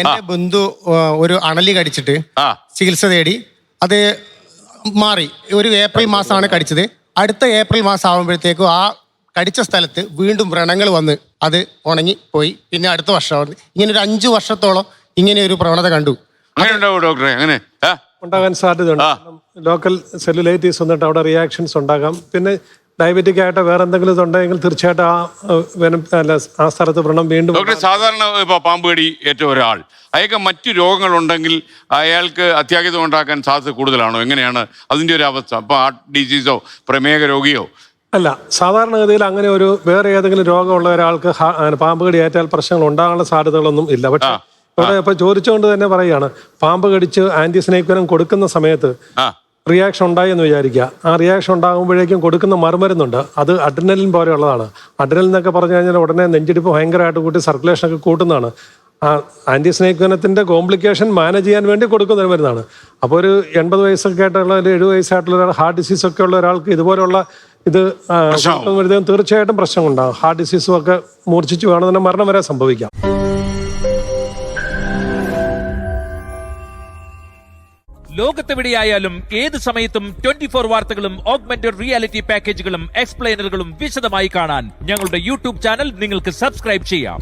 എന്റെ ബന്ധു ഒരു അണലി കടിച്ചിട്ട് ചികിത്സ തേടി അത് മാറി. ഒരു ഏപ്രിൽ മാസമാണ് കടിച്ചത്. അടുത്ത ഏപ്രിൽ മാസം ആകുമ്പോഴത്തേക്കും ആ കടിച്ച സ്ഥലത്ത് വീണ്ടും വ്രണങ്ങൾ വന്ന് അത് ഉണങ്ങി പോയി. പിന്നെ അടുത്ത വർഷം ഇങ്ങനെ ഒരു 5 വർഷത്തോളം ഇങ്ങനെ ഒരു പ്രവണത കണ്ടു. ഡോക്ടറെ അങ്ങനെ ഉണ്ടാകാൻ സാധ്യതയുണ്ട്. ലോക്കൽ സെല്ലുലൈറ്റീസ് വന്നിട്ട് അവിടെ റിയാക്ഷൻസ് ഉണ്ടാകാം. പിന്നെ ഡയബറ്റിക് ആയിട്ട് വേറെ എന്തെങ്കിലും ഇതുണ്ടെങ്കിൽ തീർച്ചയായിട്ടും ആ സ്ഥലത്ത് വ്രണം വീണ്ടും. ഡോക്ടറെ, സാധാരണ ഇപ്പൊ പാമ്പ് കടി ഏറ്റ ഒരാൾ അയാൾക്ക് മറ്റു രോഗങ്ങളുണ്ടെങ്കിൽ അയാൾക്ക് അത്യാഹിതം ഉണ്ടാക്കാൻ സാധ്യത കൂടുതലാണോ? എങ്ങനെയാണ് അതിന്റെ ഒരു അവസ്ഥ? ഇപ്പൊ ഹാർട്ട് ഡിസീസോ പ്രമേഹ രോഗിയോ? അല്ല, സാധാരണഗതിയിൽ അങ്ങനെ ഒരു വേറെ ഏതെങ്കിലും രോഗമുള്ള ഒരാൾക്ക് പാമ്പ് കടി ഏറ്റാൽ പ്രശ്നങ്ങൾ ഉണ്ടാകാനുള്ള സാധ്യതകളൊന്നും ഇല്ല. പക്ഷെ ഇവിടെ ഇപ്പൊ ചോദിച്ചുകൊണ്ട് തന്നെ പറയുകയാണ്, പാമ്പ് കടിച്ച് ആന്റി സ്നേക് വെനം കൊടുക്കുന്ന സമയത്ത് റിയാക്ഷൻ ഉണ്ടായി എന്ന് വിചാരിക്കുക. ആ റിയാക്ഷൻ ഉണ്ടാകുമ്പോഴേക്കും കൊടുക്കുന്ന മറുമരുന്നുണ്ട്, അത് അഡ്രിനലിൻ പോലെയുള്ളതാണ്. അഡ്രിനലിൻ എന്നൊക്കെ പറഞ്ഞു കഴിഞ്ഞാൽ ഉടനെ നെഞ്ചിടിപ്പ് ഭയങ്കരമായിട്ട് കൂട്ടി സർക്കുലേഷൻ ഒക്കെ കൂട്ടുന്നതാണ്. ആ ആന്റി സ്നേക് വെനത്തിന്റെ കോംപ്ലിക്കേഷൻ മാനേജ് ചെയ്യാൻ വേണ്ടി കൊടുക്കുന്ന ഒരു മരുന്നാണ്. അപ്പോൾ ഒരു 80 വയസ്സൊക്കെ ആയിട്ടുള്ള 70 വയസ്സായിട്ടുള്ള ഒരാൾ, ഹാർട്ട് ഡിസീസ് ഒക്കെ ഉള്ള ഒരാൾക്ക് ഇതുപോലുള്ള ഇത് തീർച്ചയായിട്ടും പ്രശ്നങ്ങളുണ്ടാകും. ഹാർട്ട് ഡിസീസും ഒക്കെ മൂർച്ഛിച്ചു വേണമെന്ന് മരണം വരെ സംഭവിക്കാം. ലോകത്തെവിടെയായാലും ഏത് സമയത്തും 24 വാർത്തകളും ഓഗ്മെന്റഡ് റിയാലിറ്റി പാക്കേജുകളും എക്സ്പ്ലെയിനറുകളും വിശദമായി കാണാൻ ഞങ്ങളുടെ യൂട്യൂബ് ചാനൽ നിങ്ങൾക്ക് സബ്സ്ക്രൈബ് ചെയ്യാം.